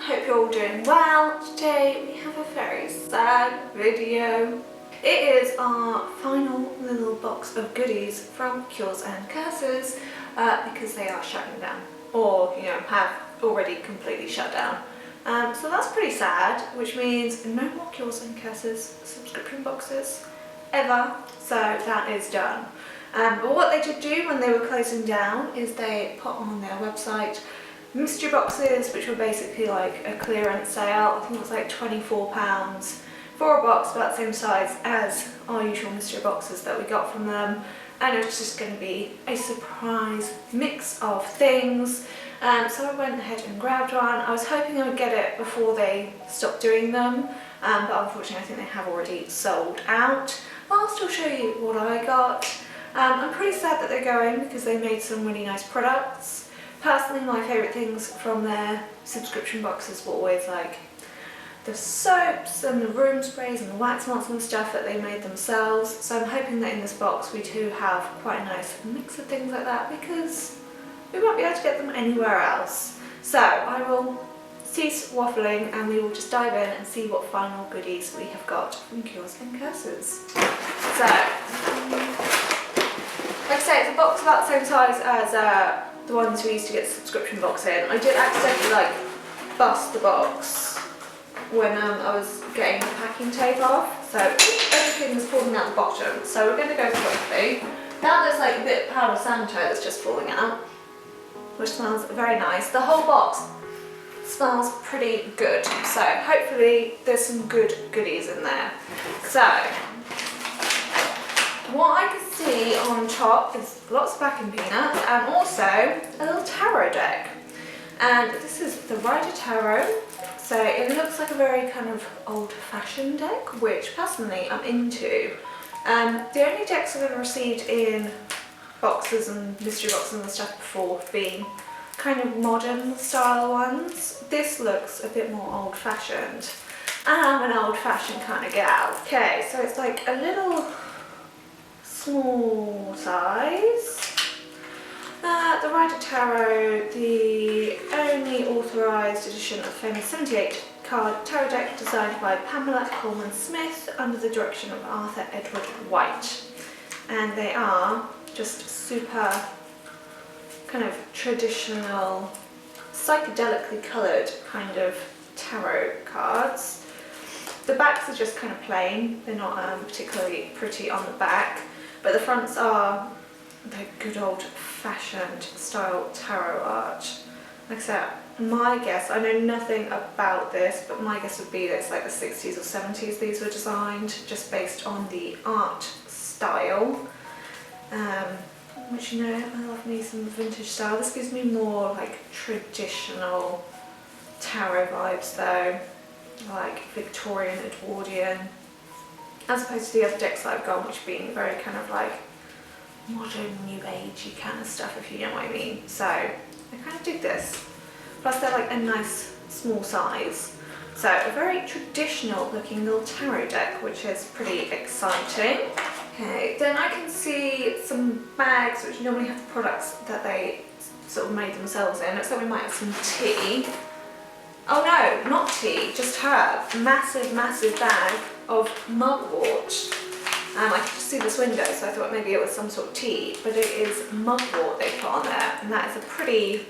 hope you're all doing well. Today we have a very sad video. It is our final little box of goodies from Cures and Curses because they are shutting down, or have already completely shut down. So that's pretty sad, which means no more Cures and Curses subscription boxes ever. So that is done. But what they did do when they were closing down is they put on their website mystery boxes, which were basically like a clearance sale. I think it was like £24 for a box about the same size as our usual mystery boxes that we got from them, and it was just going to be a surprise mix of things. So I went ahead and grabbed one. I was hoping I would get it before they stopped doing them, but unfortunately I think they have already sold out. But I'll still show you what I got. I'm pretty sad that they're going because they made some really nice products. Personally, my favourite things from their subscription boxes were always like the soaps and the room sprays and the wax melts and stuff that they made themselves. So I'm hoping that in this box we do have quite a nice mix of things like that, because we won't be able to get them anywhere else. So I will cease waffling and we will just dive in and see what final goodies we have got from Cures and Curses. So, like I say, it's a box about the same size as the ones we used to get the subscription box in. I did accidentally bust the box when I was getting the packing tape off, so everything is falling out the bottom. So we're going to go quickly. Now there's like a bit of Palo Santo that's just falling out, which smells very nice. The whole box smells pretty good, so hopefully there's some good goodies in there. So what I can see on top is lots of packing peanuts and also a little tarot deck. And this is the Rider Tarot. So it looks like a very kind of old-fashioned deck, which personally I'm into. The only decks I've ever received in boxes and mystery boxes and stuff before have been kind of modern style ones. This looks a bit more old-fashioned. I'm an old-fashioned kind of gal. Okay, so it's like a little small size. The Rider Tarot, the only authorised edition of the famous 78 card tarot deck designed by Pamela Coleman Smith under the direction of Arthur Edward White. And they are just super kind of traditional, psychedelically coloured kind of tarot cards. The backs are just kind of plain, they're not particularly pretty on the back. But the fronts are the good old-fashioned style tarot art. Like I said, my guess, I know nothing about this, but my guess would be that it's like the 60s or 70s these were designed, just based on the art style. Which, I love me some vintage style. This gives me more like traditional tarot vibes though, like Victorian, Edwardian, as opposed to the other decks that I've gone, which being very kind of like modern, new agey kind of stuff, if you know what I mean. So I kind of dig this. Plus they're like a nice small size. So a very traditional looking little tarot deck, which is pretty exciting. Okay, then I can see some bags which normally have the products that they sort of made themselves in. Looks like we might have some tea. Oh no, not tea, just herb. Massive, massive bag of mugwort. I could just see this window, so I thought maybe it was some sort of tea, but it is mugwort they put on there, and that is a pretty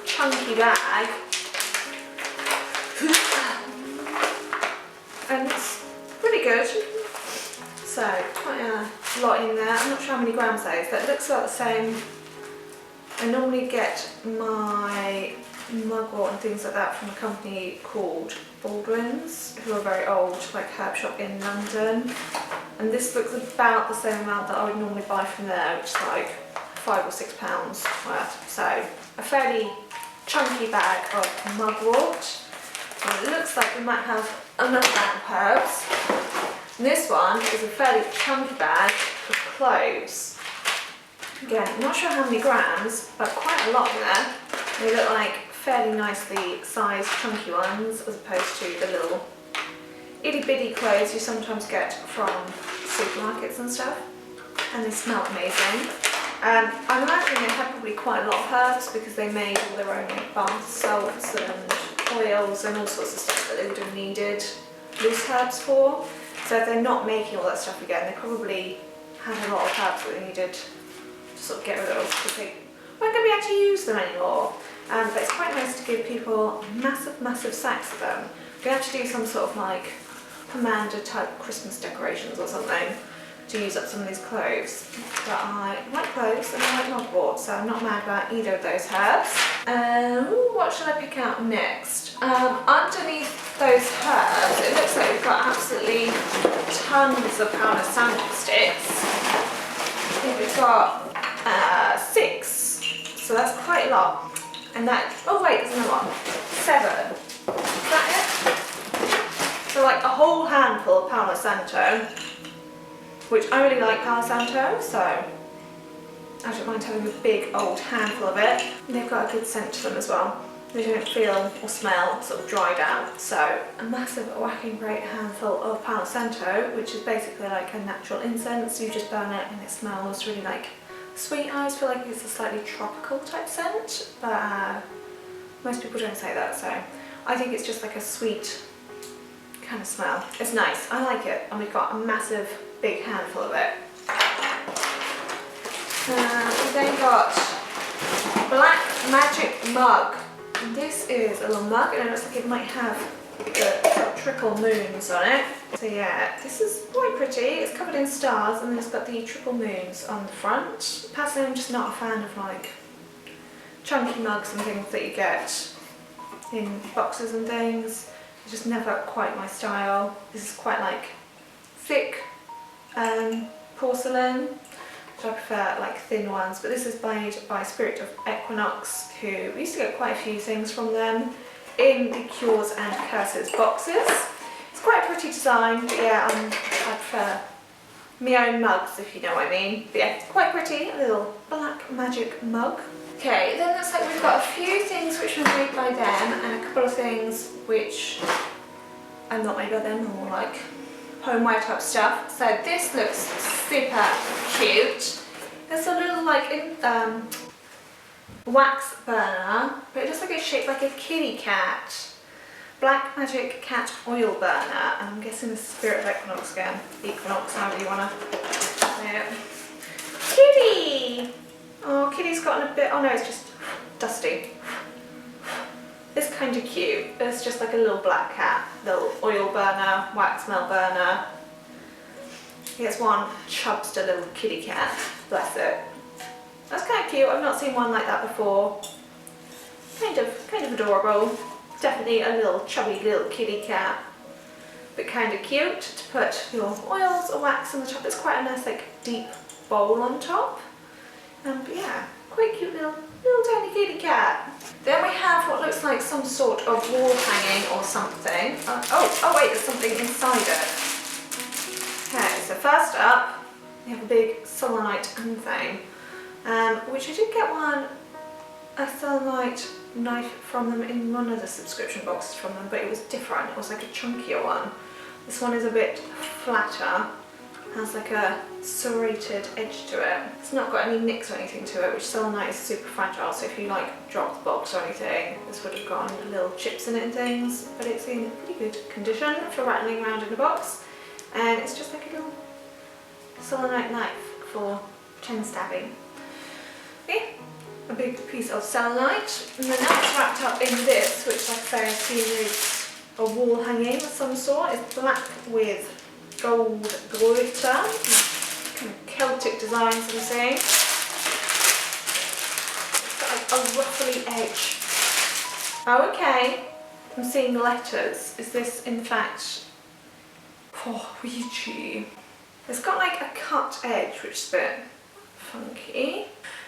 chunky bag. And it's pretty good. So quite a lot in there. I'm not sure how many grams that is, but it looks about the same. I normally get my mugwort and things like that from a company called Baldwin's, who are very old, like herb shop in London. And this looks about the same amount that I would normally buy from there, which is like £5 or £6 worth. So a fairly chunky bag of mugwort. And it looks like we might have another bag of herbs. And this one is a fairly chunky bag of cloves. Again, I'm not sure how many grams, but quite a lot in there. They look like fairly nicely sized chunky ones, as opposed to the little itty bitty cloves you sometimes get from supermarkets and stuff. And they smell amazing. I'm imagining they had probably quite a lot of herbs because they made all their own bath salts and oils and all sorts of stuff that they would have needed loose herbs for. So if they're not making all that stuff again, they probably had a lot of herbs that they needed to sort of get rid of because they weren't going to be able to use them anymore. But it's quite nice to give people massive sacks of them. We're going to have to do some sort of like Pomander type Christmas decorations or something to use up some of these cloves. But I like cloves and I like mugwort, so I'm not mad about either of those herbs. What should I pick out next? Underneath those herbs, it looks like we've got absolutely tons of powder sandal sticks. I think we've got 6, so that's quite a lot. And that, oh wait, there's another one. 7. Is that it? So like a whole handful of Palo Santo, which I really like Palo Santo, so I don't mind having a big old handful of it. They've got a good scent to them as well. They don't feel or smell sort of dried out. So a massive whacking great handful of Palo Santo, which is basically like a natural incense. You just burn it and it smells really like sweet. I always feel like it's a slightly tropical type scent, but most people don't say that, so I think it's just like a sweet kind of smell. It's nice, I like it, and we've got a massive big handful of it. We've then got Black Magic Mug. And this is a little mug and it looks like it might have the triple moons on it. So yeah, this is quite pretty. It's covered in stars and then it's got the triple moons on the front. Personally, I'm just not a fan of like chunky mugs and things that you get in boxes and things. It's just never quite my style. This is quite like thick porcelain, which I prefer like thin ones, but this is made by Spirit of Equinox, who we used to get quite a few things from them in the Cures and Curses boxes. It's quite a pretty design, but yeah, I prefer my own mugs, if you know what I mean. But yeah, it's quite pretty, a little Black Magic mug. Okay, then looks like we've got a few things which were made by them and a couple of things which are not made by them, or like homeware type stuff. So this looks super cute. There's a little like wax burner, but it looks like it's shaped like a kitty cat. Black Magic Cat Oil Burner, and I'm guessing the Spirit of Equinox again. Equinox, however you want to say it. Kitty! Oh, Kitty's gotten a bit, oh no, it's just dusty. It's kind of cute. It's just like a little black cat, little oil burner, wax melt burner. Here's one chubster little kitty cat, bless it. That's kind of cute. I've not seen one like that before. Kind of adorable. Definitely a little chubby little kitty cat, but kind of cute to put your oils or wax on the top. It's quite a nice like deep bowl on top. But yeah, quite cute little tiny kitty cat. Then we have what looks like some sort of wall hanging or something. Oh wait, there's something inside it. Okay, so first up, we have a big selenite thing, which I did get a selenite knife from them in one of the subscription boxes from them, but it was different. It was like a chunkier one. This one is a bit flatter, has like a serrated edge to it. It's not got any nicks or anything to it, which selenite is super fragile, so if you like drop the box or anything, this would have gotten little chips in it and things, but it's in pretty good condition for rattling around in the box, and it's just like a little selenite knife for chin stabbing. Okay, a big piece of selenite, and then that's wrapped up in this, which like I say I see is a wall hanging of some sort. It's black with gold glitter, kind of Celtic designs I'm seeing. It's got like a ruffly edge. Oh, okay, I'm seeing letters. Is this in fact Ouija? It's got like a cut edge, which is a bit funky.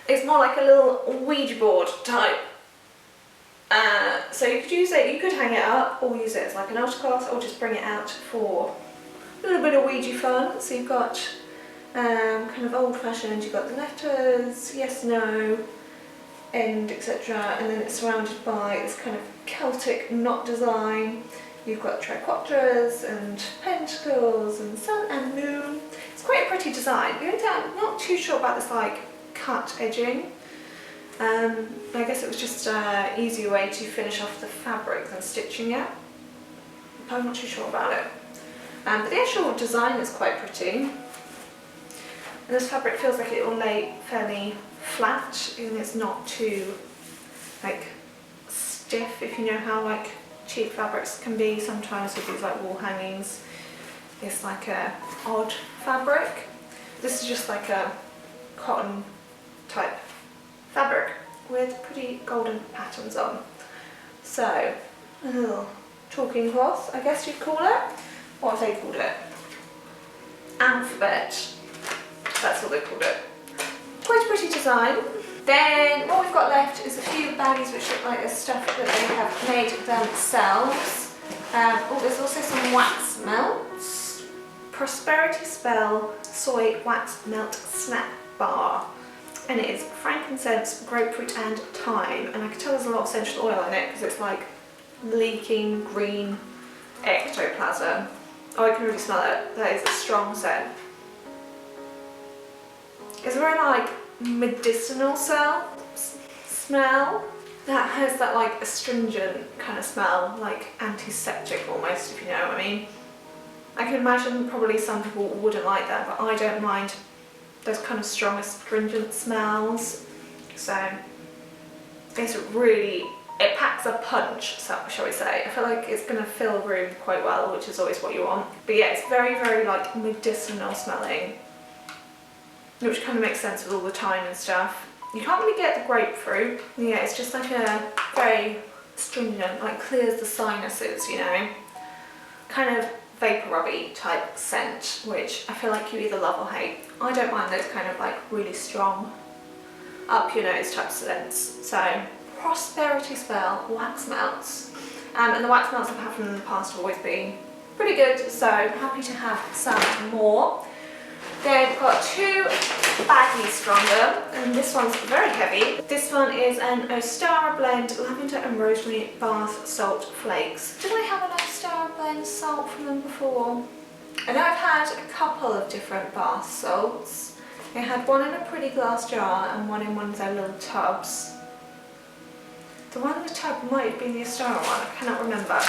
It's more like a little Ouija board type. So you could use it, you could hang it up or use it as like an altar cloth, or just bring it out for a little bit of Ouija fun. So you've got kind of old fashioned, you've got the letters, yes, no, and etc. And then it's surrounded by this kind of Celtic knot design. You've got triquetras and pentacles and sun and moon. It's quite a pretty design. The only thing I'm not too sure about this like cut edging. I guess it was just an easier way to finish off the fabric than stitching it. I'm not too sure about it. But the actual design is quite pretty. And this fabric feels like it will lay fairly flat, and it's not too like stiff, if you know how like cheap fabrics can be sometimes with these like wall hangings. It's like a odd fabric. This is just like a cotton type fabric with pretty golden patterns on. So, a little talking cloth, I guess you'd call it. What have they called it? Alphabet. That's what they called it. Quite a pretty design. Then what we've got left is a few baggies which look like the stuff that they have made themselves. Oh, there's also some wax melts. Prosperity Spell Soy Wax Melt Snack Bar. And it is frankincense, grapefruit and thyme. And I can tell there's a lot of essential oil in it because it's like leaking green ectoplasm. Oh, I can really smell it. That is a strong scent. It's a very like medicinal smell that has that like astringent kind of smell, like antiseptic almost, if you know what I mean. I can imagine probably some people wouldn't like that, but I don't mind those kind of strong astringent smells. So it's really, it packs a punch, so, shall we say. I feel like it's going to fill a room quite well, which is always what you want. But yeah, it's very, very like medicinal smelling, which kind of makes sense with all the thyme and stuff. You can't really get the grapefruit. Yeah, it's just like a very astringent, like clears the sinuses, you know. Kind of vapor rubby type scent, which I feel like you either love or hate. I don't mind those kind of like really strong, up your nose type scents. So, Prosperity Spell wax melts. And the wax melts I've had from them in the past have always been pretty good, so happy to have some more. Then we've got two baggies from them, and this one's very heavy. This one is an Ostara blend lavender and rosemary bath salt flakes. Did I have an Ostara blend salt from them before? I know I've had a couple of different bath salts. I had one in a pretty glass jar and one in one of their little tubs. The one in the tub might have been the Ostara one, I cannot remember.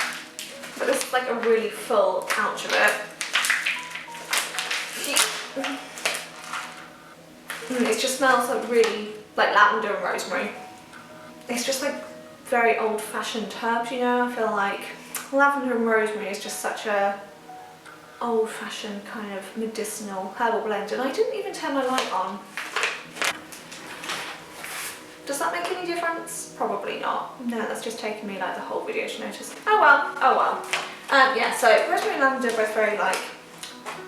But this is like a really full pouch of it. It just smells like really like lavender and rosemary. It's just like very old-fashioned herbs, you know. I feel like lavender and rosemary is just such a old-fashioned kind of medicinal herbal blend, and I didn't even turn my light on. Does that make any difference? Probably not. No, that's just taken me like the whole video to notice. Oh well, oh well. Yeah, so rosemary and lavender are both very like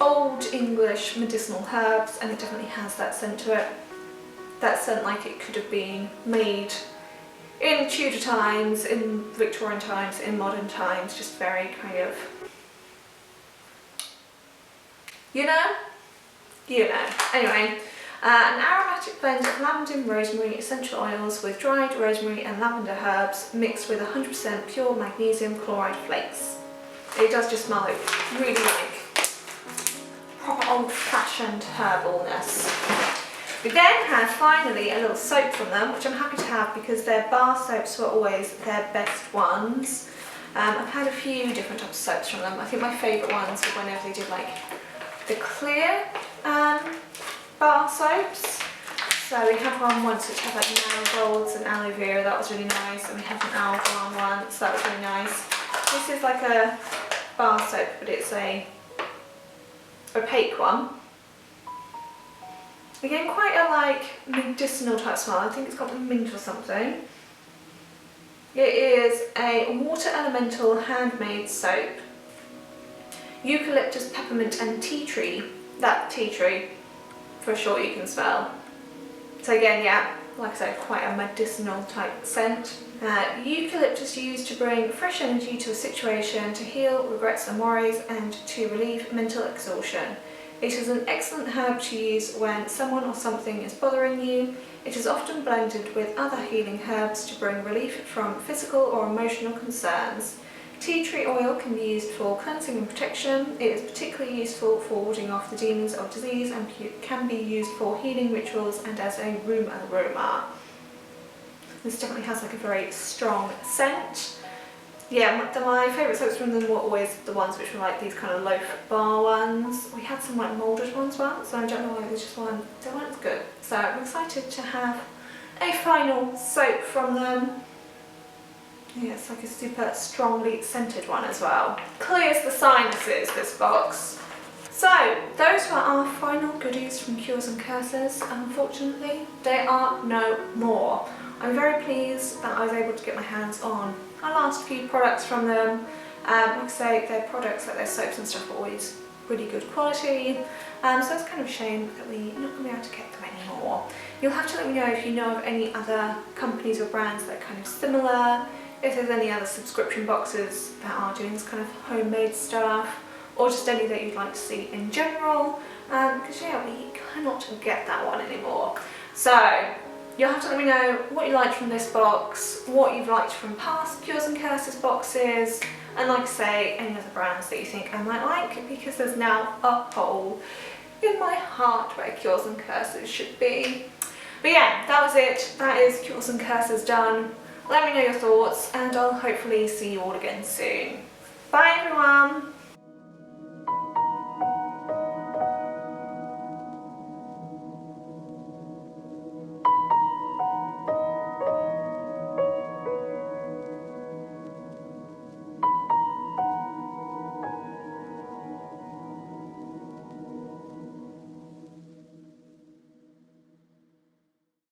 old English medicinal herbs, and it definitely has that scent to it. That scent like it could have been made in Tudor times, in Victorian times, in modern times, just very kind of, you know? You know. Anyway, an aromatic blend of lavender and rosemary essential oils with dried rosemary and lavender herbs mixed with 100% pure magnesium chloride flakes. It does just smell like really like proper old-fashioned herbalness. We then had finally a little soap from them, which I'm happy to have because their bar soaps were always their best ones. I've had a few different types of soaps from them. I think my favourite ones were whenever they did like the clear bar soaps. So we had one once which had like marigolds and aloe vera, that was really nice, and we had an alkaline one, so that was really nice. This is like a bar soap, but it's a opaque one. Again, quite a like medicinal type smell. I think it's got mint or something. It is a water elemental handmade soap. Eucalyptus, peppermint and tea tree. That tea tree, for sure you can smell. So again, yeah, like I said, quite a medicinal type scent. Eucalyptus used to bring fresh energy to a situation, to heal regrets and worries, and to relieve mental exhaustion. It is an excellent herb to use when someone or something is bothering you. It is often blended with other healing herbs to bring relief from physical or emotional concerns. Tea tree oil can be used for cleansing and protection. It is particularly useful for warding off the demons of disease and can be used for healing rituals and as a room aroma. This definitely has like a very strong scent. Yeah, my favourite soaps from them were always the ones which were like these kind of loaf bar ones. We had some like moulded ones once, so I don't know why there's just one. They weren't as good. So I'm excited to have a final soap from them. Yeah, it's like a super strongly scented one as well. Clears the sinuses, this box. So, those were our final goodies from Cures and Curses. Unfortunately, there are no more. I'm very pleased that I was able to get my hands on our last few products from them. Like I say, their products, like their soaps and stuff, are always really good quality. So it's kind of a shame that we're not going to be able to get them anymore. You'll have to let me know if you know of any other companies or brands that are kind of similar, if there's any other subscription boxes that are doing this kind of homemade stuff, or just any that you'd like to see in general, because yeah, we cannot get that one anymore. So you'll have to let me know what you liked from this box, what you've liked from past Cures and Curses boxes, and like I say, any other brands that you think I might like, because there's now a hole in my heart where Cures and Curses should be. But yeah, that was it. That is Cures and Curses done. Let me know your thoughts, and I'll hopefully see you all again soon. Bye everyone!